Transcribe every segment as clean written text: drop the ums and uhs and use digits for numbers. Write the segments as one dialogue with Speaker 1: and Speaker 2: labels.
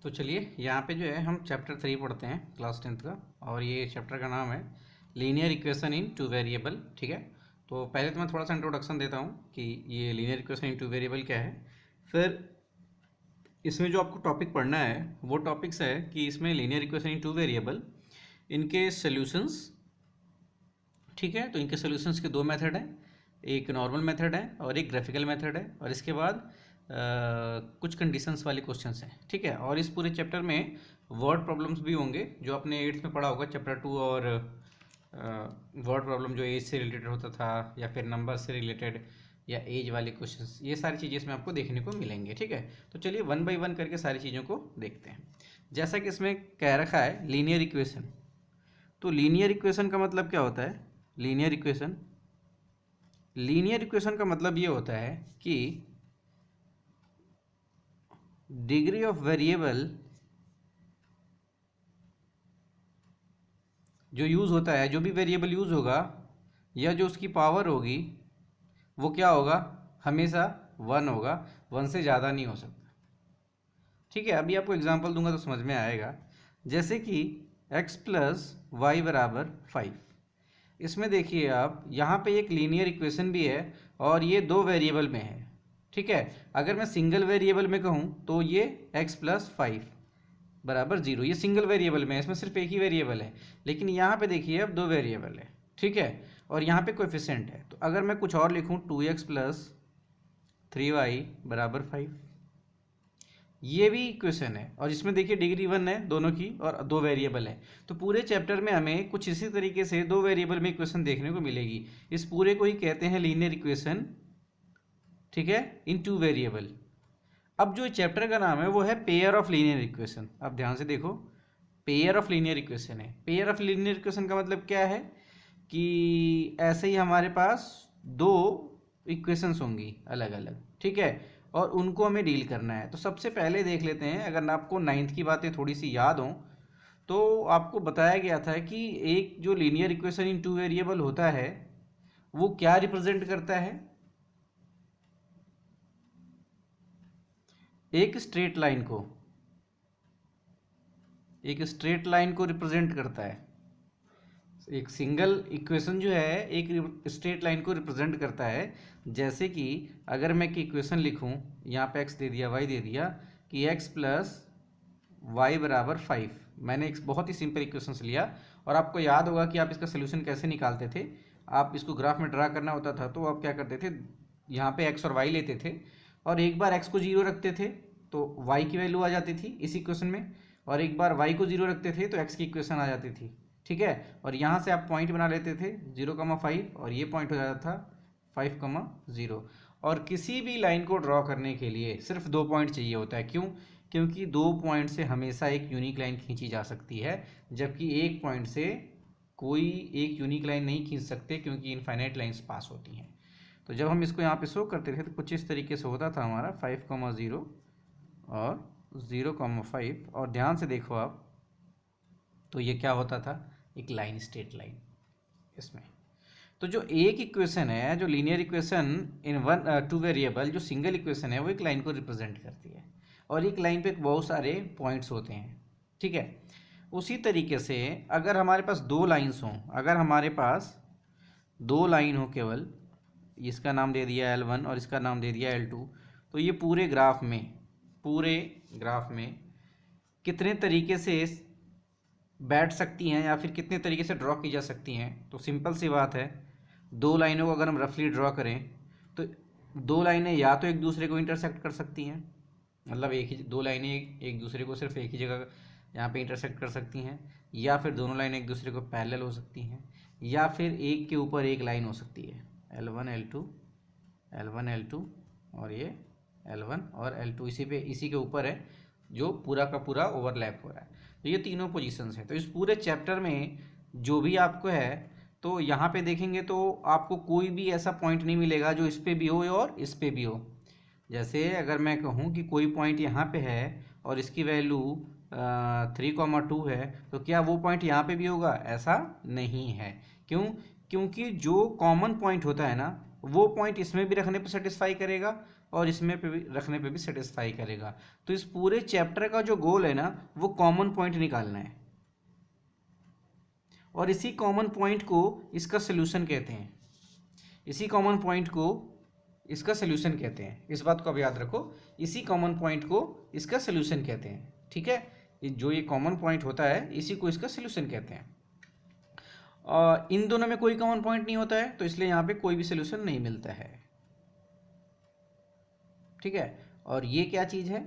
Speaker 1: तो चलिए यहाँ पे जो है हम चैप्टर 3 पढ़ते हैं क्लास 10th का। और ये चैप्टर का नाम है linear equation in two variable. ठीक है, तो पहले तो मैं थोड़ा सा इंट्रोडक्शन देता हूँ कि ये linear equation in two variable क्या है। फिर इसमें जो आपको टॉपिक पढ़ना है वो टॉपिक्स है कि इसमें linear equation in two variable, इनके सॉल्यूशंस। ठीक है, तो इनके सॉल्यूशंस के दो मेथड हैं, एक नॉर्मल मेथड है और एक ग्राफिकल मेथड है। और इसके बाद कुछ कंडीशंस वाले क्वेश्चंस हैं। ठीक है, और इस पूरे चैप्टर में वर्ड प्रॉब्लम्स भी होंगे जो आपने 8th में पढ़ा होगा चैप्टर 2। और वर्ड प्रॉब्लम जो एज से रिलेटेड होता था या फिर नंबर से रिलेटेड या एज वाले क्वेश्चंस, ये सारी चीज़ें इसमें आपको देखने को मिलेंगे। ठीक है, तो चलिए वन बाय वन करके सारी चीज़ों को देखते हैं। जैसा कि इसमें कह रखा है लीनियर इक्वेशन, तो लीनियर इक्वेशन का मतलब क्या होता है? लीनियर इक्वेशन का मतलब ये होता है कि डिग्री ऑफ वेरिएबल जो यूज़ होता है, जो भी वेरिएबल यूज़ होगा या जो उसकी पावर होगी वो क्या होगा? हमेशा 1 होगा, 1 से ज़्यादा नहीं हो सकता। ठीक है, अभी आपको एग्जांपल दूंगा तो समझ में आएगा। जैसे कि x प्लस वाई बराबर 5, इसमें देखिए आप, यहाँ पे एक लीनियर इक्वेशन भी है और ये दो वेरिएबल में है। ठीक है, अगर मैं सिंगल वेरिएबल में कहूँ तो ये x प्लस 5 बराबर 0, ये सिंगल वेरिएबल में है, इसमें सिर्फ एक ही वेरिएबल है। लेकिन यहाँ पे देखिए अब दो वेरिएबल है। ठीक है, और यहाँ पे कोएफिशिएंट है, तो अगर मैं कुछ और लिखूँ 2x प्लस 3y बराबर 5, ये भी इक्वेशन है और इसमें देखिए डिग्री 1 है दोनों की और दो वेरिएबल है। तो पूरे चैप्टर में हमें कुछ इसी तरीके से दो वेरिएबल में इक्वेशन देखने को मिलेगी। इस पूरे को ही कहते हैं लीनियर इक्वेशन। ठीक है, इन टू वेरिएबल। अब जो चैप्टर का नाम है वो है पेयर ऑफ लीनियर इक्वेशन। अब ध्यान से देखो, पेयर ऑफ लीनियर इक्वेशन है। पेयर ऑफ लीनियर इक्वेशन का मतलब क्या है कि ऐसे ही हमारे पास दो इक्वेशंस होंगी अलग अलग। ठीक है, और उनको हमें डील करना है। तो सबसे पहले देख लेते हैं, अगर आपको 9th की बातें थोड़ी सी याद हों तो आपको बताया गया था कि एक जो linear equation in two variable होता है वो क्या रिप्रेजेंट करता है? एक स्ट्रेट लाइन को रिप्रेजेंट करता है। एक सिंगल इक्वेशन जो है एक स्ट्रेट लाइन को रिप्रेजेंट करता है। जैसे कि अगर मैं एक इक्वेशन लिखूं, यहाँ पे x दे दिया, y दे दिया, कि x प्लस वाई बराबर 5। मैंने एक बहुत ही सिंपल इक्वेशन लिया और आपको याद होगा कि आप इसका सोल्यूशन कैसे निकालते थे। आप इसको ग्राफ में ड्रा करना होता था तो आप क्या करते थे, यहाँ पे x और y लेते थे और एक बार x को 0 रखते थे तो y की वैल्यू आ जाती थी इस इक्वेशन में, और एक बार y को 0 रखते थे तो x की इक्वेशन आ जाती थी। ठीक है, और यहाँ से आप पॉइंट बना लेते थे 0,5 और ये पॉइंट हो जाता था 5,0। और किसी भी लाइन को ड्रॉ करने के लिए सिर्फ 2 पॉइंट चाहिए होता है। क्यों? क्योंकि 2 पॉइंट से हमेशा एक यूनिक लाइन खींची जा सकती है, जबकि एक पॉइंट से कोई एक यूनिक लाइन नहीं खींच सकते क्योंकि इनफाइनाइट लाइंस पास होती हैं। तो जब हम इसको यहाँ पे शो करते थे तो कुछ इस तरीके से होता था हमारा 5,0 और 0,5। और ध्यान से देखो आप, तो ये क्या होता था? एक लाइन, स्ट्रेट लाइन इसमें। तो जो एक इक्वेशन है, जो linear equation in two variable, जो सिंगल इक्वेशन है वो एक लाइन को रिप्रेजेंट करती है और एक लाइन पे बहुत सारे पॉइंट्स होते हैं। ठीक है, उसी तरीके से अगर हमारे पास दो लाइंस हों, अगर हमारे पास दो लाइन हो केवल, इसका नाम दे दिया L1 और इसका नाम दे दिया L2, तो ये पूरे ग्राफ में कितने तरीके से बैठ सकती हैं या फिर कितने तरीके से ड्रॉ की जा सकती हैं? तो सिंपल सी बात है, दो लाइनों को अगर हम रफली ड्रॉ करें तो दो लाइनें या तो एक दूसरे को इंटरसेक्ट कर सकती हैं, मतलब दो लाइनें एक दूसरे को सिर्फ एक ही जगह यहाँ पे इंटरसेक्ट कर सकती हैं, या फिर दोनों लाइनें एक दूसरे को पैरेलल हो सकती हैं, या फिर एक के ऊपर एक लाइन हो सकती है, L1 L2 और ये L1 और L2 इसी के ऊपर है जो पूरा का पूरा ओवरलैप हो रहा है। तो ये तीनों पोजीशंस हैं। तो इस पूरे चैप्टर में जो भी आपको है, तो यहाँ पे देखेंगे तो आपको कोई भी ऐसा पॉइंट नहीं मिलेगा जो इस पे भी हो और इस पे भी हो। जैसे अगर मैं कहूँ कि कोई पॉइंट यहाँ पे है और इसकी वैल्यू 3,2 है, तो क्या वो पॉइंट यहाँ पे भी होगा? ऐसा नहीं है। क्यों? क्योंकि जो कॉमन पॉइंट होता है ना, वो पॉइंट इसमें भी रखने पे सेटिस्फाई करेगा और इसमें पे भी रखने पे भी सेटिस्फाई करेगा। तो इस पूरे चैप्टर का जो गोल है ना, वो कॉमन पॉइंट निकालना है, और इसी कॉमन पॉइंट को इसका सोल्यूशन कहते हैं। इसी कॉमन पॉइंट को इसका सोल्यूशन कहते हैं। इस बात को अब याद रखो, इसी कॉमन पॉइंट को इसका सोल्यूशन कहते हैं। ठीक है, जो ये कॉमन पॉइंट होता है इसी को इसका सोल्यूशन कहते हैं। इन दोनों में कोई कॉमन पॉइंट नहीं होता है, तो इसलिए यहाँ पे कोई भी सोल्यूशन नहीं मिलता है। ठीक है, और ये क्या चीज़ है,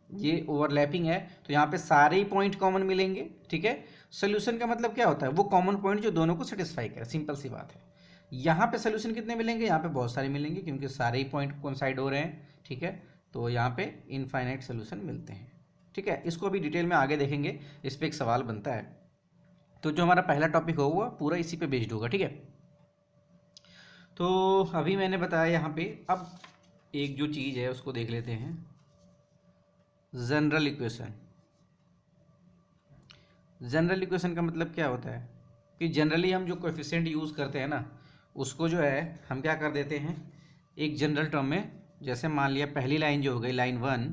Speaker 1: ये ओवरलैपिंग है, तो यहाँ पे सारे ही पॉइंट कॉमन मिलेंगे। ठीक है, सोल्यूशन का मतलब क्या होता है, वो कॉमन पॉइंट जो दोनों को सेटिस्फाई करे, सिंपल सी बात है। यहाँ पे सोल्यूशन कितने मिलेंगे, यहाँ पे बहुत सारे मिलेंगे, क्योंकि सारे ही पॉइंट कोइंसाइड हो रहे हैं। ठीक है, तो यहाँ पे इनफाइनाइट सोल्यूशन मिलते हैं। ठीक है, इसको अभी डिटेल में आगे देखेंगे, इस पर एक सवाल बनता है। तो जो हमारा पहला टॉपिक होगा पूरा इसी पे बेस्ड होगा। ठीक है, तो अभी मैंने बताया यहाँ पे, अब एक जो चीज़ है उसको देख लेते हैं, जनरल इक्वेशन। जनरल इक्वेशन का मतलब क्या होता है कि जनरली हम जो कोएफिशिएंट यूज़ करते हैं ना, उसको जो है हम क्या कर देते हैं एक जनरल टर्म में। जैसे मान लिया पहली लाइन जो हो गई लाइन 1,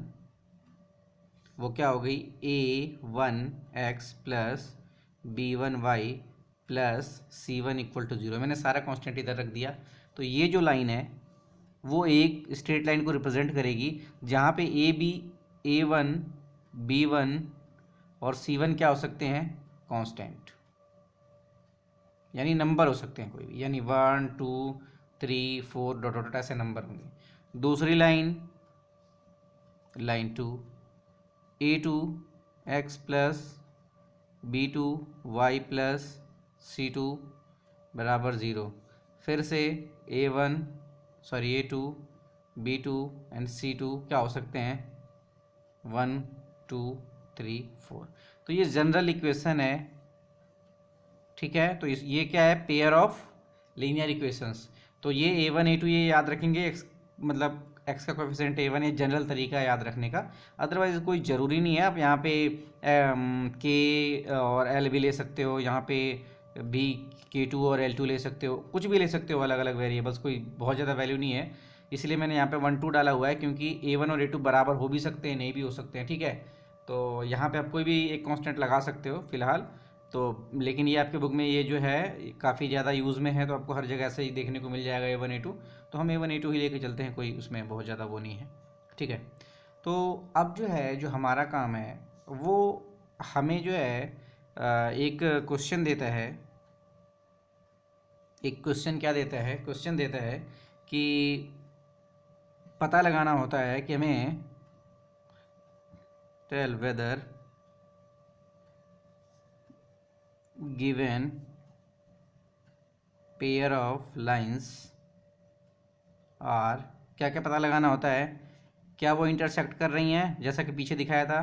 Speaker 1: वो क्या हो गई, a1x plus b1y plus c1 equal to 0। मैंने सारा कांस्टेंट इधर रख दिया। तो ये जो लाइन है वो एक स्ट्रेट लाइन को रिप्रेजेंट करेगी, जहाँ पे a1 b1 और c1 क्या हो सकते हैं, कांस्टेंट, यानी नंबर हो सकते हैं कोई भी, यानी 1 2 3 4 डॉट डॉट ऐसे नंबर होंगे। दूसरी line, line 2, a2x plus b2y plus c2 बराबर 0। फिर से a2 b2 एंड c2 क्या हो सकते हैं, 1 2 3 4। तो ये जनरल इक्वेशन है। ठीक है, तो ये क्या है, पेयर ऑफ लीनियर इक्वेशंस। तो ये a1 a2 ये याद रखेंगे, मतलब x का कोएफिशिएंट a1, ये जनरल तरीका है याद रखने का। अदरवाइज कोई ज़रूरी नहीं है, आप यहाँ पे k और l भी ले सकते हो, यहाँ पे भी k2 और l2 ले सकते हो, कुछ भी ले सकते हो, अलग अलग वेरिएबल्स, कोई बहुत ज़्यादा वैल्यू नहीं है। इसलिए मैंने यहाँ पे 1 2 डाला हुआ है, क्योंकि a1 और a2 बराबर हो भी सकते हैं, नहीं भी हो सकते हैं। ठीक है, तो यहाँ पे आप कोई भी एक कांस्टेंट लगा सकते हो फिलहाल तो, लेकिन ये आपके बुक में ये जो है काफ़ी ज़्यादा यूज़ में है, तो आपको हर जगह ऐसे ही देखने को मिल जाएगा a1 a2। तो हम a1 a2 ही लेके चलते हैं, कोई उसमें बहुत ज़्यादा वो नहीं है। ठीक है, तो अब जो है जो हमारा काम है वो हमें जो है एक क्वेश्चन देता है। एक क्वेश्चन क्या देता है, क्वेश्चन देता है कि पता लगाना होता है कि हमें tell whether given pair of lines are, क्या क्या पता लगाना होता है, क्या वो इंटरसेक्ट कर रही हैं, जैसा कि पीछे दिखाया था,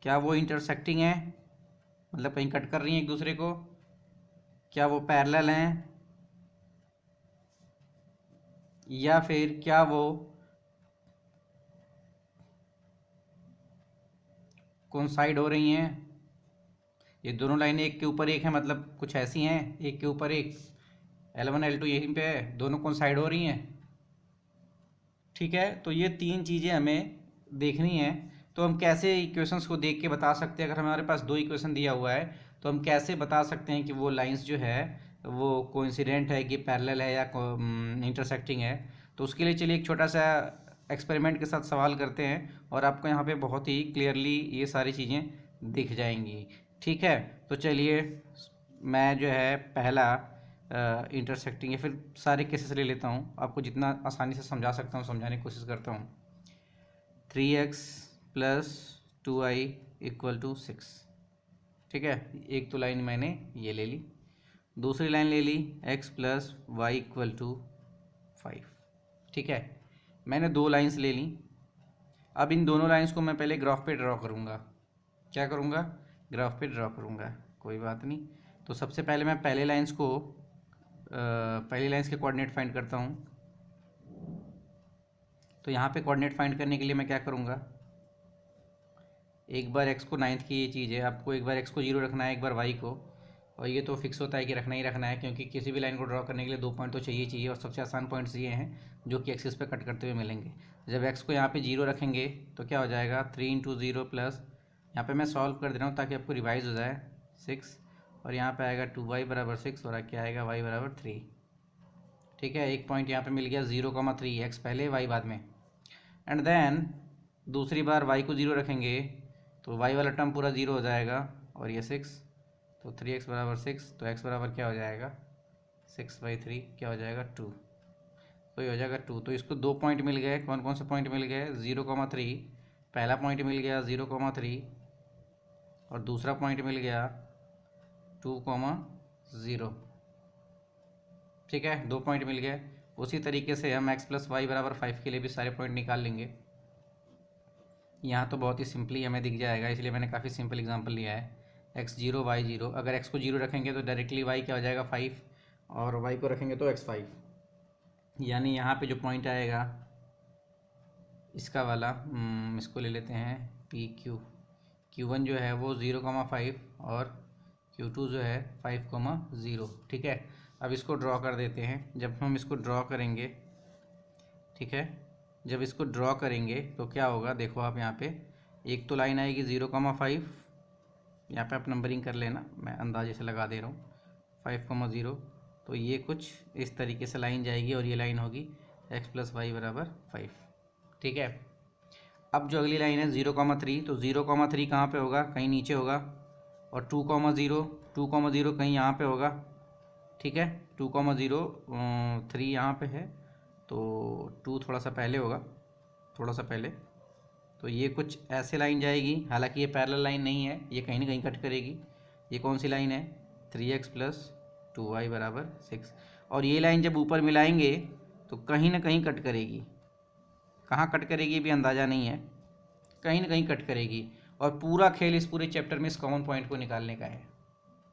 Speaker 1: क्या वो इंटरसेक्टिंग है, मतलब कहीं कट कर रही हैं एक दूसरे को, क्या वो पैरेलल हैं, या फिर क्या वो कोइंसाइड हो रही हैं। ये दोनों लाइनें एक के ऊपर एक हैं, मतलब कुछ ऐसी हैं एक के ऊपर एक, L1 L2 यहीं पे है, दोनों कोइंसाइड हो रही हैं। ठीक है, तो ये तीन चीज़ें हमें देखनी है। तो हम कैसे इक्वेशंस को देख के बता सकते हैं, अगर हमारे पास दो इक्वेशन दिया हुआ है तो हम कैसे बता सकते हैं कि वो लाइंस जो है वो कोइंसिडेंट है, कि पैरेलल है, या इंटरसेक्टिंग है। तो उसके लिए चलिए एक छोटा सा एक्सपेरिमेंट के साथ सवाल करते हैं, और आपको यहाँ पे बहुत ही क्लियरली ये सारी चीज़ें दिख जाएंगी। ठीक है, तो चलिए मैं जो है पहला इंटरसेक्टिंग या फिर सारे केसेस ले लेता हूँ, आपको जितना आसानी से समझा सकता हूँ समझाने की कोशिश करता हूँ। 3x plus 2y equal to 6। ठीक है, एक तो लाइन मैंने ये ले ली, दूसरी लाइन ले ली x plus y equal to 5। ठीक है, मैंने दो लाइंस ले ली। अब इन दोनों लाइंस को मैं पहले ग्राफ पे ड्रॉ करूँगा। क्या करूँगा, ग्राफ पे ड्रॉ करूँगा, कोई बात नहीं। तो सबसे पहले मैं पहले लाइंस को पहली लाइंस के कोऑर्डिनेट फाइंड करता हूँ। तो यहाँ पे कोऑर्डिनेट फाइंड करने के लिए मैं क्या करूँगा, एक बार x को 9th की ये चीज़ है, आपको एक बार x को 0 रखना है, एक बार y को। और ये तो फिक्स होता है कि रखना ही रखना है, क्योंकि किसी भी लाइन को ड्रॉ करने के लिए 2 पॉइंट तो चाहिए और सबसे आसान पॉइंट्स ये हैं जो कि एक्सिस पे कट करते हुए मिलेंगे। जब एक्स को यहाँ पे 0 रखेंगे तो क्या हो जाएगा 3 इंटू 0 प्लस, यहाँ पे मैं सॉल्व कर दे रहा हूँ ताकि आपको रिवाइज हो जाए, 6, और यहाँ पे आएगा 2y बराबर 6 और क्या आएगा y बराबर 3। ठीक है, एक पॉइंट यहाँ पे मिल गया 0,3, एक्स पहले y बाद में। एंड देन दूसरी बार y को 0 रखेंगे तो y वाला टर्म पूरा 0 हो जाएगा और ये 6, तो 3x बराबर 6, तो x बराबर क्या हो जाएगा 6/3, क्या हो जाएगा 2, तो ये हो जाएगा 2। तो इसको 2 पॉइंट मिल गए, कौन कौन से पॉइंट मिल गए, 0,3, पहला पॉइंट मिल गया 0,3 और दूसरा पॉइंट मिल गया 2,0। ठीक है, 2 पॉइंट मिल गए। उसी तरीके से हम x + y बराबर 5 के लिए भी सारे पॉइंट निकाल लेंगे। यहाँ तो बहुत ही सिंपली हमें दिख जाएगा, इसलिए मैंने काफ़ी सिंपल एग्जांपल लिया है, x0 y0। अगर x को 0 रखेंगे तो डायरेक्टली y क्या हो जाएगा 5 और y को रखेंगे तो x 5, यानी यहाँ पे जो पॉइंट आएगा इसका वाला, इसको ले लेते हैं PQ, Q1 जो है वो 0,5 और Q2 जो है 5,0। ठीक है, अब इसको ड्रॉ कर देते हैं। जब हम इसको ड्रॉ करेंगे, ठीक है, जब इसको ड्रॉ करेंगे तो क्या होगा, देखो आप यहाँ पे एक तो लाइन आएगी 0,5, यहाँ पे आप नंबरिंग कर लेना, मैं अंदाजे से लगा दे रहा हूँ, 5,0, तो ये कुछ इस तरीके से लाइन जाएगी और ये लाइन होगी x + y बराबर 5। ठीक है, अब जो अगली लाइन है 0,3, तो 0,3 कहाँ पे होगा, कहीं नीचे होगा, और 2,0 कहीं यहाँ पे होगा। ठीक है, 2,0 यहाँ पे है, तो 2 थोड़ा सा पहले होगा, थोड़ा सा पहले, तो ये कुछ ऐसे लाइन जाएगी। हालांकि ये पैरेलल लाइन नहीं है, ये कहीं ना कहीं कट करेगी। ये कौन सी लाइन है, 3x + 2y बराबर 6, और ये लाइन जब ऊपर मिलाएंगे तो कहीं ना कहीं कट करेगी। कहाँ कट करेगी भी अंदाज़ा नहीं है, कहीं ना कहीं कट करेगी। और पूरा खेल इस पूरे चैप्टर में इस कॉमन पॉइंट को निकालने का है,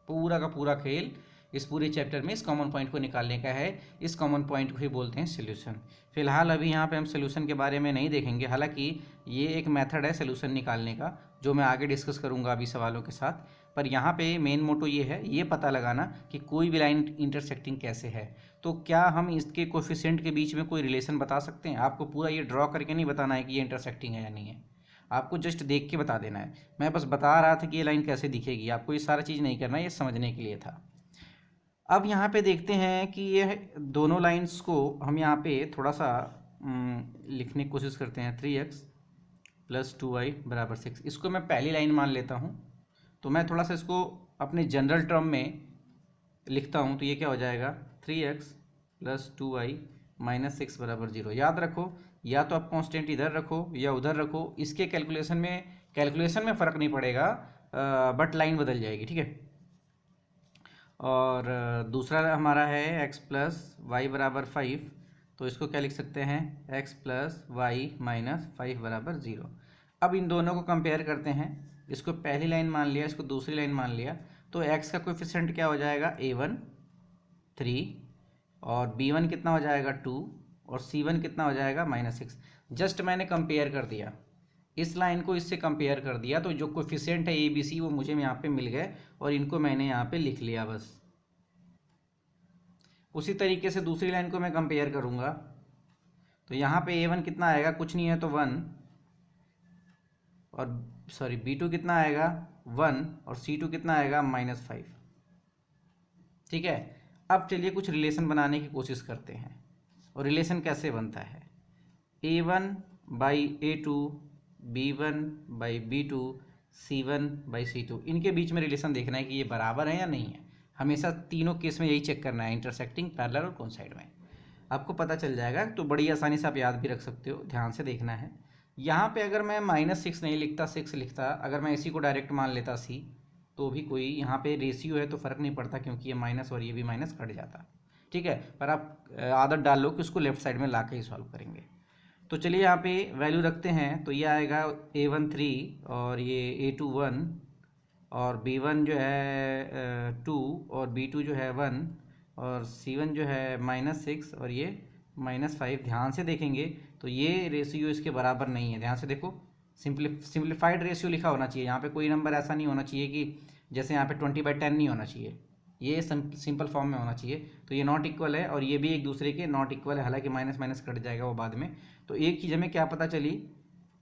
Speaker 1: पूरा का पूरा खेल इस पूरे चैप्टर में इस कॉमन पॉइंट को निकालने का है। इस कॉमन पॉइंट को ही बोलते हैं सोल्यूशन। फिलहाल अभी यहाँ पे हम सोल्यूशन के बारे में नहीं देखेंगे, हालांकि ये एक मेथड है सोल्यूशन निकालने का जो मैं आगे डिस्कस करूँगा अभी सवालों के साथ। पर यहाँ पे मेन मोटो ये है, ये पता लगाना कि कोई भी लाइन इंटरसेक्टिंग कैसे है। तो क्या हम इसके कोफिशिएंट के बीच में कोई रिलेशन बता सकते हैं? आपको पूरा ये ड्रॉ करके नहीं बताना है कि ये इंटरसेक्टिंग है या नहीं है, आपको जस्ट देख के बता देना है। मैं बस बता रहा था कि ये लाइन कैसे दिखेगी, आपको ये सारा चीज़ नहीं करना, ये समझने के लिए था। अब यहाँ पे देखते हैं कि ये दोनों लाइंस को हम यहाँ पे थोड़ा सा लिखने की कोशिश करते हैं। 3x + 2y बराबर 6, इसको मैं पहली लाइन मान लेता हूँ, तो मैं थोड़ा सा इसको अपने जनरल टर्म में लिखता हूँ, तो ये क्या हो जाएगा 3x + 2y - 6 बराबर 0। याद रखो, या तो आप कांस्टेंट इधर रखो या उधर रखो, इसके कैलकुलेशन में फ़र्क नहीं पड़ेगा, बट लाइन बदल जाएगी। ठीक है, और दूसरा हमारा है x + y बराबर 5, तो इसको क्या लिख सकते हैं, x + y - 5 बराबर 0। अब इन दोनों को कंपेयर करते हैं, इसको पहली लाइन मान लिया, इसको दूसरी लाइन मान लिया, तो x का कोएफिशिएंट क्या हो जाएगा a1 3, और b1 कितना हो जाएगा 2, और c1 कितना हो जाएगा -6। जस्ट मैंने कंपेयर कर दिया, इस लाइन को इससे कंपेयर कर दिया, तो जो कोफिशिएंट है ए बी सी वो मुझे यहाँ पे मिल गए और इनको मैंने यहाँ पे लिख लिया बस। उसी तरीके से दूसरी लाइन को मैं कंपेयर करूँगा, तो यहाँ पे a1 कितना आएगा, कुछ नहीं है तो 1, और सॉरी b2 कितना आएगा 1, और c2 कितना आएगा -5। ठीक है, अब चलिए कुछ रिलेशन बनाने की कोशिश करते हैं। और रिलेशन कैसे बनता है, a1/a2, b1/b2, c1/c2, इनके बीच में रिलेशन देखना है कि ये बराबर है या नहीं है। हमेशा तीनों केस में यही चेक करना है, इंटरसेक्टिंग, पैरेलल और कोइंसाइड में, आपको पता चल जाएगा। तो बड़ी आसानी से आप याद भी रख सकते हो, ध्यान से देखना है। यहाँ पे अगर मैं -6 नहीं लिखता, 6 लिखता, अगर मैं इसी को डायरेक्ट मान लेता c, तो भी कोई यहाँ पे रेशियो है तो फ़र्क नहीं पड़ता, क्योंकि ये माइनस और ये भी माइनस कट जाता। ठीक है, पर आप आदत डाल लो कि उसको लेफ्ट साइड में ला के ही सॉल्व करेंगे। तो चलिए यहाँ पे वैल्यू रखते हैं, तो ये आएगा a1 3, और ये a2 1, और b1 जो है 2, और b2 जो है 1, और c1 जो है -6, और ये -5। ध्यान से देखेंगे तो ये रेशियो इसके बराबर नहीं है, ध्यान से देखो, सिंप्लीफाइड रेशियो लिखा होना चाहिए। यहाँ पे कोई नंबर ऐसा नहीं होना चाहिए कि जैसे यहाँ पे 20/10 नहीं होना चाहिए, ये सिंपल फॉर्म में होना चाहिए। तो ये नॉट इक्वल है और ये भी एक दूसरे के नॉट इक्वल है, हालांकि माइनस माइनस कट जाएगा वो बाद में। तो एक चीज़ हमें क्या पता चली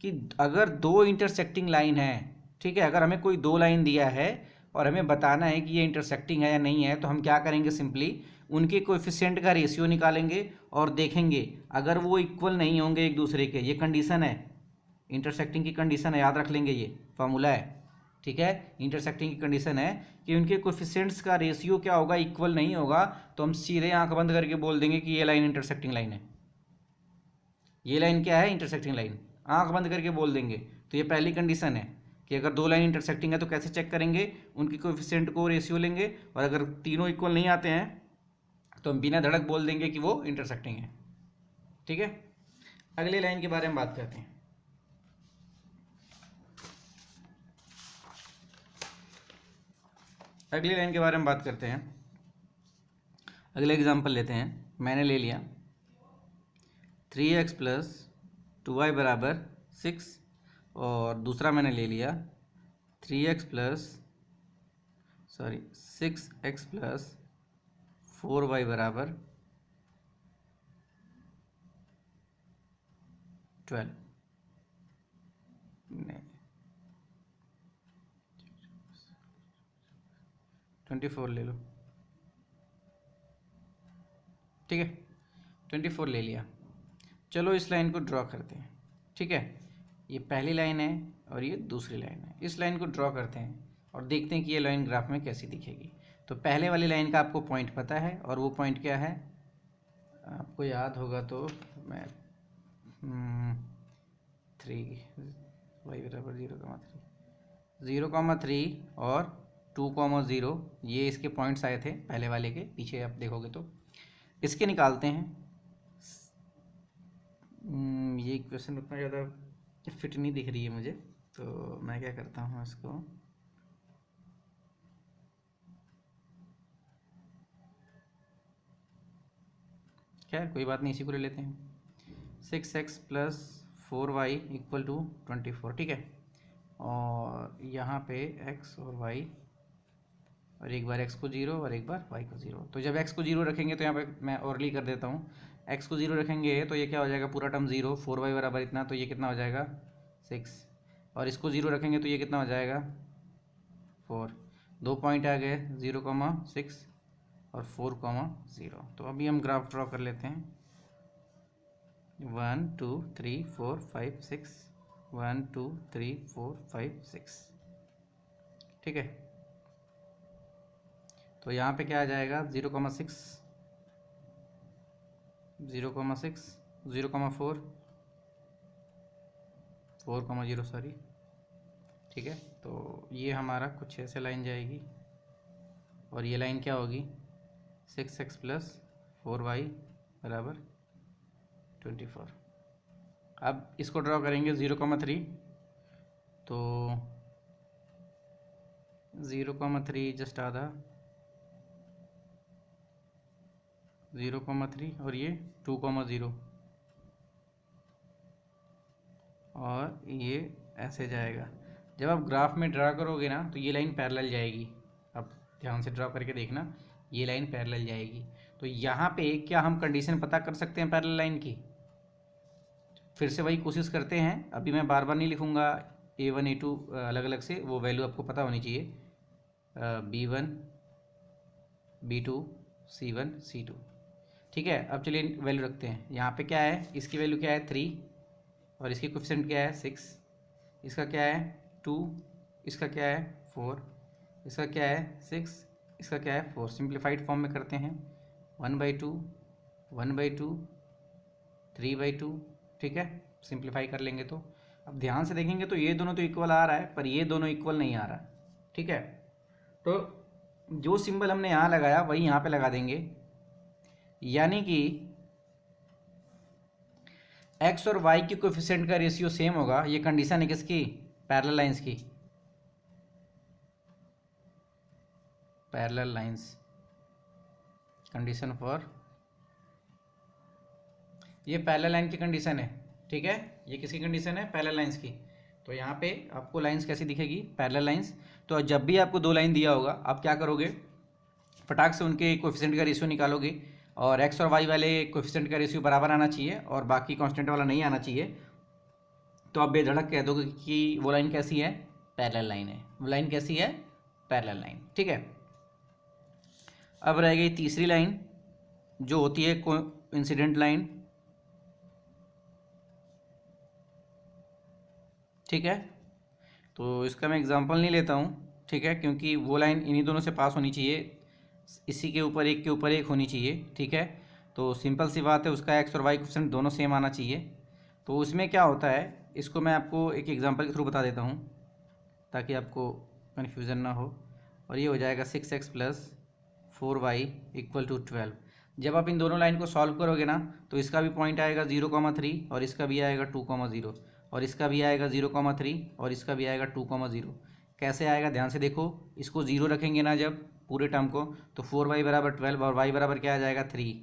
Speaker 1: कि अगर दो इंटरसेक्टिंग लाइन है, ठीक है, अगर हमें कोई दो लाइन दिया है और हमें बताना है कि ये इंटरसेक्टिंग है या नहीं है, तो हम क्या करेंगे, सिंपली उनके कोएफिशिएंट का रेशियो निकालेंगे और देखेंगे अगर वो इक्वल नहीं होंगे एक दूसरे के, ये कंडीशन है, इंटरसेक्टिंग की कंडीशन है, याद रख लेंगे, ये फार्मूला है, ठीक है। इंटरसेक्टिंग की कंडीशन है कि उनके कोएफिशिएंट्स का रेशियो क्या होगा, इक्वल नहीं होगा, तो हम सीधे आंख बंद करके बोल देंगे कि ये लाइन इंटरसेक्टिंग लाइन है। ये लाइन क्या है, इंटरसेक्टिंग लाइन, आंख बंद करके बोल देंगे। तो ये पहली कंडीशन है कि अगर दो लाइन इंटरसेक्टिंग है तो कैसे चेक करेंगे, उनके कोएफिशिएंट को रेशियो लेंगे, और अगर तीनों इक्वल नहीं आते हैं तो हम बिना धड़क बोल देंगे कि वो इंटरसेक्टिंग है, ठीक है। अगली लाइन के बारे में बात करते हैं। अगली लाइन के बारे में बात करते हैं। अगले एग्जांपल लेते हैं। मैंने ले लिया 3x प्लस 2y बराबर 6, और दूसरा मैंने ले लिया 6x प्लस 4y बराबर 12। नहीं, 24 ले लो, ठीक है, 24 ले लिया। चलो इस लाइन को ड्रॉ करते हैं, ठीक है। ये पहली लाइन है और ये दूसरी लाइन है। इस लाइन को ड्रॉ करते हैं और देखते हैं कि ये लाइन ग्राफ में कैसी दिखेगी। तो पहले वाली लाइन का आपको पॉइंट पता है, और वो पॉइंट क्या है, आपको याद होगा तो मैं 3 y बराबर 0,3 और 2,0, ये इसके पॉइंट्स आए थे पहले वाले के, पीछे आप देखोगे तो इसके निकालते हैं। ये इक्वेशन उतना ज़्यादा फिट नहीं दिख रही है मुझे, तो मैं क्या करता हूँ, इसको खैर कोई बात नहीं, इसी को ले लेते हैं। 6x plus 4y equal to 24, ठीक है। और यहाँ पे x और y, और एक बार x को 0 और एक बार y को 0। तो जब x को 0 रखेंगे तो यहाँ पे मैं ओरली कर देता हूँ, x को 0 रखेंगे तो ये क्या हो जाएगा, पूरा टर्म 0, 4y बराबर इतना, तो ये कितना हो जाएगा 6, और इसको 0 रखेंगे तो ये कितना हो जाएगा 4। दो पॉइंट आ गए 0,6 और 4,0। तो अभी हम ग्राफ ड्रॉ कर लेते हैं। 1 2 3 4 5 6, 1 2 3 4 5 6, ठीक है। तो यहाँ पे क्या आ जाएगा 0,6, 0,6, 0,4, 4,0, सॉरी, ठीक है। तो ये हमारा कुछ ऐसे लाइन जाएगी, और ये लाइन क्या होगी, 6x प्लस 4y बराबर 24। अब इसको ड्रॉ करेंगे 0,3, तो 0,3 जस्ट आधा, 0,3 और ये 2,0, और ये ऐसे जाएगा। जब आप ग्राफ में ड्रा करोगे ना तो ये लाइन पैरेलल जाएगी। अब ध्यान से ड्रा करके देखना, ये लाइन पैरेलल जाएगी। तो यहाँ पे क्या हम कंडीशन पता कर सकते हैं पैरेलल लाइन की? फिर से वही कोशिश करते हैं। अभी मैं बार बार नहीं लिखूँगा, A1 A2 अलग अलग से, वो वैल्यू आपको पता होनी चाहिए, B1 B2 C1 C2, ठीक है। अब चलिए वैल्यू रखते हैं। यहाँ पे क्या है, इसकी वैल्यू क्या है 3, और इसकी कोएफिशिएंट क्या है 6, इसका क्या है 2, इसका क्या है 4, इसका क्या है 6, इसका क्या है 4। सिंप्लीफाइड फॉर्म में करते हैं, 1/2 1/2 3/2, ठीक है। सिंप्लीफाई कर लेंगे तो अब ध्यान से देखेंगे तो ये दोनों तो इक्वल आ रहा है, पर ये दोनों इक्वल नहीं आ रहा, ठीक है। तो जो सिंबल हमने यहाँ लगाया वही यहाँ पे लगा देंगे, यानी कि x और y की कोएफिशिएंट का रेशियो सेम होगा। ये कंडीशन है किसकी, पैरेलल लाइंस की, पैरेलल लाइंस कंडीशन फॉर, ये पैरेलल लाइन की कंडीशन है, ठीक है। ये किसकी कंडीशन है, पैरेलल लाइंस की। तो यहाँ पे आपको लाइंस कैसी दिखेगी, पैरेलल लाइंस। तो जब भी आपको दो लाइन दिया होगा आप क्या करोगे, फटाक से उनके कोफिशिएंट का रेशियो निकालोगे और एक्स और वाई वाले कोफिशिएंट का रेशियो बराबर आना चाहिए और बाकी कांस्टेंट वाला नहीं आना चाहिए, तो आप बेधड़क कह दोगे कि वो लाइन कैसी है, पैरेलल लाइन है। वो लाइन कैसी है, पैरेलल लाइन। ठीक है, अब रह गई तीसरी लाइन जो होती है कोइंसिडेंट लाइन। ठीक है, तो इसका मैं एग्जांपल नहीं लेता हूँ, ठीक है, क्योंकि वो लाइन इन्हीं दोनों से पास होनी चाहिए, इसी के ऊपर एक होनी चाहिए। ठीक है, तो सिंपल सी बात है, उसका एक्स और वाई कोफिशिएंट दोनों सेम आना चाहिए। तो उसमें क्या होता है, इसको मैं आपको एक एग्जांपल के थ्रू बता देता हूँ ताकि आपको कन्फ्यूज़न ना हो। और ये हो जाएगा 6x + 4y = 12। जब आप इन दोनों लाइन को सॉल्व करोगे ना, तो इसका भी पॉइंट आएगा 0,3 और इसका भी आएगा 2,0 और इसका भी आएगा 0,3 और इसका भी आएगा 2,0। कैसे आएगा ध्यान से देखो, इसको 0 रखेंगे ना जब पूरे टर्म को, तो 4y = 12 और y बराबर क्या आ जाएगा 3,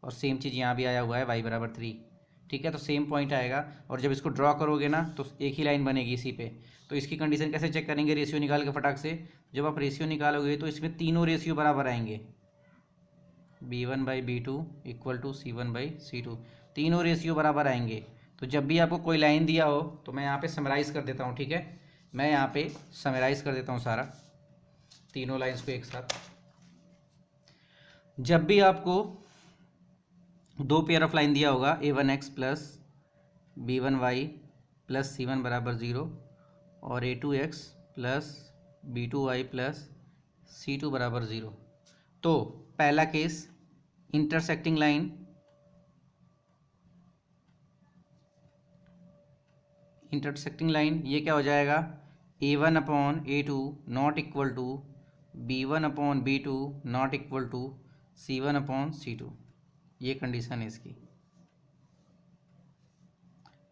Speaker 1: और सेम चीज़ यहाँ भी आया हुआ है y = 3। ठीक है, तो सेम पॉइंट आएगा। और जब इसको ड्रॉ करोगे ना तो एक ही लाइन बनेगी इसी पे। तो इसकी कंडीशन कैसे चेक करेंगे, रेशियो निकाल के फटाक से। जब आप रेशियो निकालोगे तो इसमें तीनों रेशियो बराबर आएंगे, b1/b2 = c1/c2, तीनों रेशियो बराबर आएंगे। तो जब भी आपको कोई लाइन दिया हो, तो मैं यहाँ पे समराइज़ कर देता हूँ। ठीक है, मैं यहाँ पे समराइज़ कर देता हूँ सारा तीनों लाइंस को एक साथ। जब भी आपको दो पेयर ऑफ लाइन दिया होगा, a1x + b1y + c1 = 0 और a2x + b2y + c2 = 0, तो पहला केस इंटरसेक्टिंग लाइन, ये क्या हो जाएगा, a1/a2 ≠ b1/b2 ≠ c1/c2, ये कंडीशन है इसकी।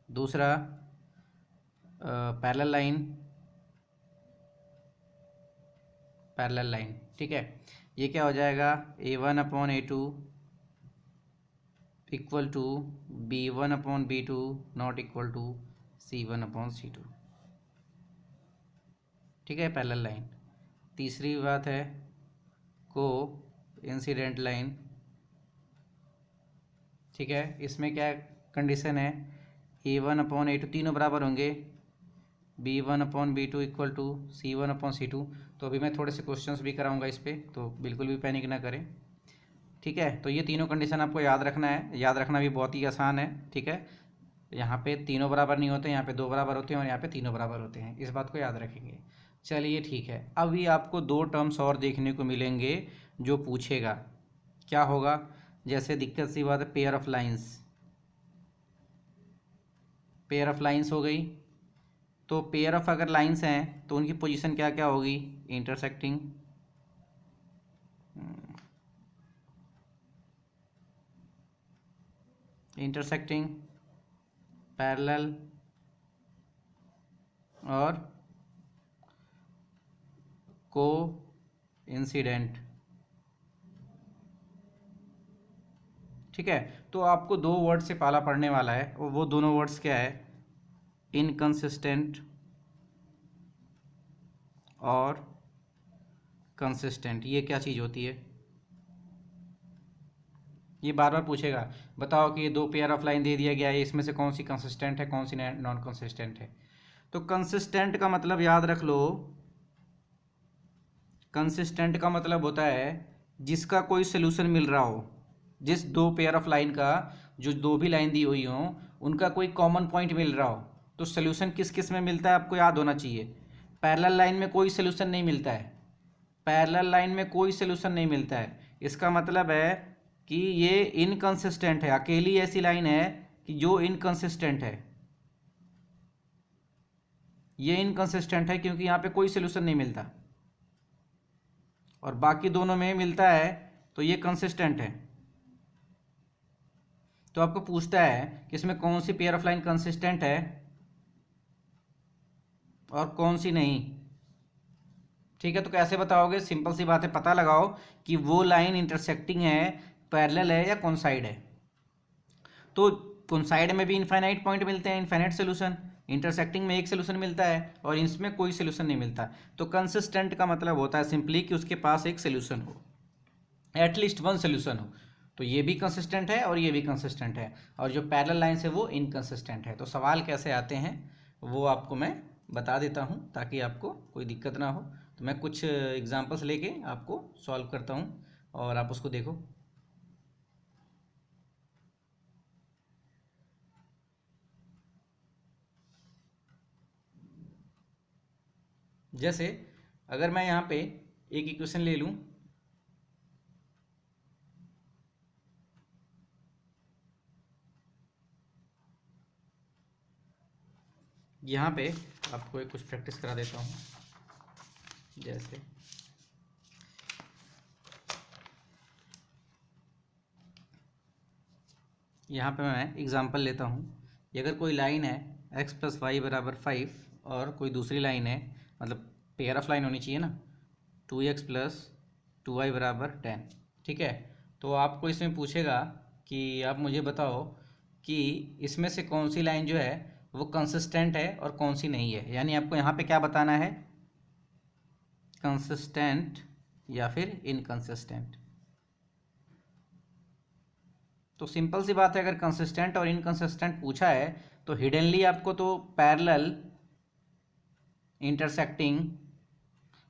Speaker 1: दूसरा पैरेलल लाइन, ठीक है, ये क्या हो जाएगा, a1/a2 = b1/b2 ≠ c1/c2। ठीक है, पैरेलल लाइन। तीसरी बात है कोइंसिडेंट लाइन। ठीक है, इसमें क्या कंडीशन है, a1/a2 तीनों बराबर होंगे, b1/b2 = c1/c2। तो अभी मैं थोड़े से क्वेश्चंस भी कराऊंगा इस पर, तो बिल्कुल भी पैनिक ना करें। ठीक है, तो ये तीनों कंडीशन आपको याद रखना है, याद रखना भी बहुत ही आसान है। ठीक है, यहाँ पे तीनों बराबर नहीं होते, यहाँ पे दो बराबर होते हैं और यहाँ पे तीनों बराबर होते हैं, इस बात को याद रखेंगे। चलिए ठीक है, अभी आपको दो टर्म्स और देखने को मिलेंगे जो पूछेगा। क्या होगा, जैसे दिक्कत सी बात है, पेयर ऑफ लाइंस हो गई। तो पेयर ऑफ अगर लाइंस हैं तो उनकी पोजीशन क्या क्या होगी, इंटरसेक्टिंग, पैरेलल और कोइंसिडेंट। ठीक है, तो आपको दो वर्ड से पाला पड़ने वाला है, और वो दोनों वर्ड्स क्या है, इनकंसिस्टेंट और कंसिस्टेंट। ये क्या चीज़ होती है, ये बार बार पूछेगा, बताओ कि ये दो पेयर ऑफ लाइन दे दिया गया है, इसमें से कौन सी कंसिस्टेंट है, कौन सी नॉन कंसिस्टेंट है। तो कंसिस्टेंट का मतलब याद रख लो, कंसिस्टेंट का मतलब होता है जिसका कोई सोल्यूशन मिल रहा हो, जिस दो पेयर ऑफ लाइन का, जो दो भी लाइन दी हुई हो, उनका कोई कॉमन पॉइंट मिल रहा हो। तो सोल्यूशन किस किस में मिलता है आपको याद होना चाहिए। पैरेलल लाइन में कोई सोल्यूशन नहीं मिलता है, पैरेलल लाइन में कोई सोल्यूशन नहीं मिलता है, इसका मतलब है कि ये इनकंसिस्टेंट है, अकेली ऐसी लाइन है कि जो इनकंसिस्टेंट है, ये इनकंसिस्टेंट है क्योंकि यहाँ पे कोई सोल्यूशन नहीं मिलता, और बाकी दोनों में मिलता है, तो ये कंसिस्टेंट है। तो आपको पूछता है कि इसमें कौन सी पेयर ऑफ लाइन कंसिस्टेंट है और कौन सी नहीं। ठीक है, तो कैसे बताओगे, सिंपल सी बात है, पता लगाओ कि वो लाइन इंटरसेक्टिंग है, पैरेलल है या कॉन्साइड है। तो कॉन्साइड में भी इनफाइनाइट पॉइंट मिलते हैं, इनफाइनाइट सोल्यूशन, इंटरसेक्टिंग में एक सोल्यूशन मिलता है और इसमें कोई सोल्यूशन नहीं मिलता। तो कंसिस्टेंट का मतलब होता है सिंपली कि उसके पास एक सोल्यूशन हो। एटलीस्ट वन सोल्यूशन हो। तो ये भी कंसिस्टेंट है और ये भी कंसिस्टेंट है, और जो पैरेलल लाइंस है वो इनकंसिस्टेंट है। तो सवाल कैसे आते हैं वो आपको मैं बता देता हूँ ताकि आपको कोई दिक्कत ना हो। तो मैं कुछ एग्जांपल्स लेके आपको सॉल्व करता हूँ और आप उसको देखो। जैसे अगर मैं यहाँ पे एक इक्वेशन ले लूँ, यहाँ पे आपको एक कुछ प्रैक्टिस करा देता हूँ। जैसे यहाँ पे मैं एग्जांपल लेता हूँ कि अगर कोई लाइन है x + y = 5 और कोई दूसरी लाइन है, मतलब पेयर ऑफ लाइन होनी चाहिए ना, 2x + 2y = 10। ठीक है, तो आपको इसमें पूछेगा कि आप मुझे बताओ कि इसमें से कौन सी लाइन जो है वो कंसिस्टेंट है और कौन सी नहीं है। यानी आपको यहाँ पे क्या बताना है, कंसिस्टेंट या फिर इनकंसिस्टेंट। तो सिंपल सी बात है, अगर कंसिस्टेंट और इनकंसिस्टेंट पूछा है तो हिडनली आपको तो पैरेलल, इंटरसेक्टिंग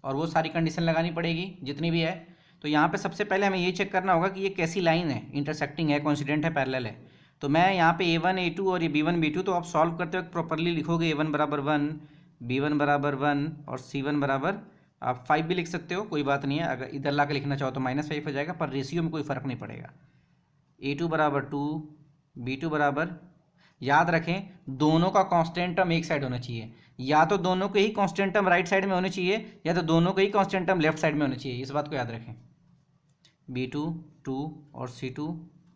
Speaker 1: और वो सारी कंडीशन लगानी पड़ेगी जितनी भी है। तो यहाँ पे सबसे पहले हमें ये चेक करना होगा कि ये कैसी लाइन है, इंटरसेक्टिंग है, कोइंसिडेंट है, पैरेलल है। तो मैं यहाँ पे A1 A2 और ये B1 B2, तो आप सॉल्व करते वक्त प्रॉपरली लिखोगे A1 = 1, B1 = 1 और C1 = आप 5 भी लिख सकते हो, कोई बात नहीं है। अगर इधर ला के लिखना चाहो तो -5 हो जाएगा, पर रेशियो में कोई फ़र्क नहीं पड़ेगा। A2 = 2, B2 = याद रखें दोनों का कांस्टेंट टर्म एक साइड होना चाहिए, या तो दोनों के ही कांस्टेंट टर्म राइट साइड में होने चाहिए या तो दोनों के ही कांस्टेंट टर्म लेफ्ट साइड में होने चाहिए। इस बात को याद रखें। B2 2 और C2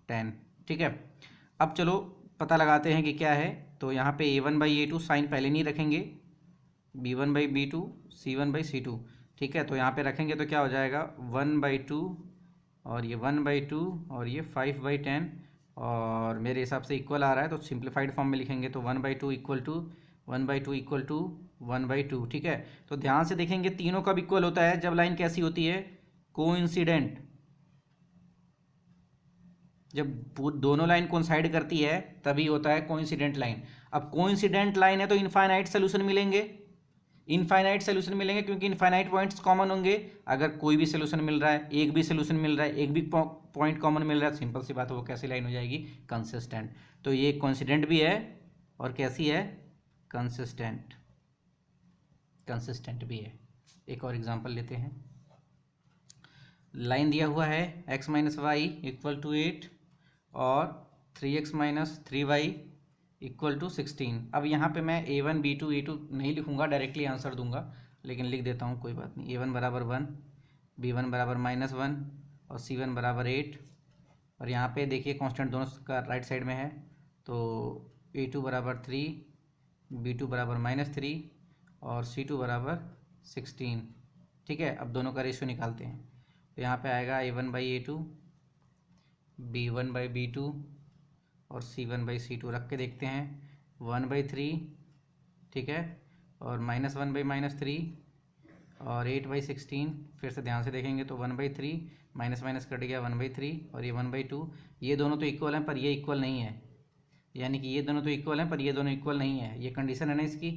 Speaker 1: 10। ठीक है, अब चलो पता लगाते हैं कि क्या है। तो यहाँ पे A1/A2 साइन पहले नहीं रखेंगे, B1/B2 C1/C2। ठीक है, तो यहाँ पे रखेंगे तो क्या हो जाएगा, 1/2 और ये 1/2 और ये 5/10, और मेरे हिसाब से इक्वल आ रहा है तो सिंप्लीफाइड फॉर्म में लिखेंगे तो 1/2 = 1/2 = 1/2। ठीक है, तो ध्यान से देखेंगे तीनों कब इक्वल होता है, जब लाइन कैसी होती है, कोइंसिडेंट। जब दोनों लाइन कोइंसाइड करती है तभी होता है कोइंसिडेंट लाइन। अब कोइंसिडेंट लाइन है तो इनफाइनाइट सोल्यूशन मिलेंगे, इनफाइनाइट सोल्यूशन मिलेंगे क्योंकि इनफाइनाइट पॉइंट्स कॉमन होंगे। अगर कोई भी सोल्यूशन मिल रहा है, एक भी सोल्यूशन मिल रहा है, एक भी पॉइंट कॉमन मिल रहा है, सिंपल सी बात है वो कैसी लाइन हो जाएगी, कंसिस्टेंट। तो ये कोइंसिडेंट भी है और कैसी है, कंसिस्टेंट, कंसिस्टेंट भी है। एक और एग्जांपल लेते हैं। लाइन दिया हुआ है x - y = 8 और 3x - 3y = 16। अब यहाँ पे मैं A1 B2 A2 नहीं लिखूंगा, डायरेक्टली आंसर दूंगा, लेकिन लिख देता हूँ, कोई बात नहीं। A1 = 1, B1 = -1 और C1 = 8। और यहाँ पे देखिए कांस्टेंट दोनों का राइट साइड में है, तो A2 = 3, B2 = -3 और C2 = 16। ठीक है, अब दोनों का रेशियो निकालते हैं। तो यहाँ पे आएगा A1/A2, B1/B2 और C1/C2। रख के देखते हैं, 1/3, ठीक है, और -1/-3 और 8/16। फिर से ध्यान से देखेंगे तो 1/3, माइनस माइनस कट गया, 1/3 और ये 1/2। ये दोनों तो इक्वल हैं पर ये इक्वल नहीं है, यानी कि ये दोनों तो इक्वल हैं पर ये दोनों इक्वल नहीं है, ये कंडीशन है ना इसकी।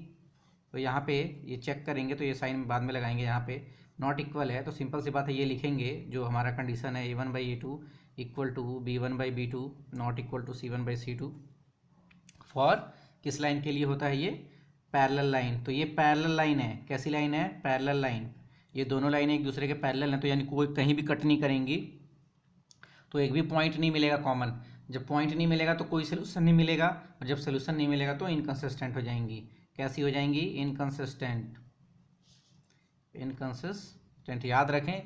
Speaker 1: तो यहाँ पे ये चेक करेंगे तो ये साइन बाद में लगाएंगे, यहाँ पे नॉट इक्वल है तो सिंपल सी बात है ये लिखेंगे जो हमारा कंडीशन है, A1/A2 = B1/B2 not equal to C1/C2। For किस लाइन के लिए होता है ये, पैरेलल लाइन। तो ये पैरेलल लाइन है, कैसी लाइन है, पैरेलल लाइन। ये दोनों लाइनें एक दूसरे के पैरेलल हैं, तो यानी कोई कहीं भी कट नहीं करेंगी, तो एक भी पॉइंट नहीं मिलेगा कॉमन। जब पॉइंट नहीं मिलेगा तो कोई सोल्यूशन नहीं मिलेगा, और जब सोल्यूशन नहीं मिलेगा तो इनकंसिस्टेंट हो जाएंगी। कैसी हो जाएंगी, इनकंसिस्टेंट, इनकंसिस्टेंट। याद रखें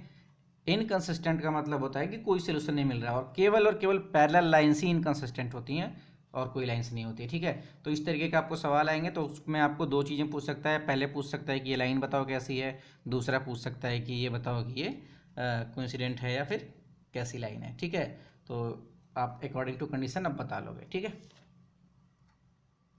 Speaker 1: इनकंसिस्टेंट का मतलब होता है कि कोई सोल्यूशन नहीं मिल रहा है, और केवल पैरेलल लाइन्स ही इनकंसिस्टेंट होती हैं और कोई लाइन्स नहीं होती है। ठीक है, तो इस तरीके के आपको सवाल आएंगे तो उसमें आपको दो चीज़ें पूछ सकता है। पहले पूछ सकता है कि ये लाइन बताओ कैसी है, दूसरा पूछ सकता है कि ये बताओ कि ये कोइंसिडेंट है या फिर कैसी लाइन है। ठीक है, तो आप अकॉर्डिंग टू कंडीशन अब बता लोगे। ठीक है।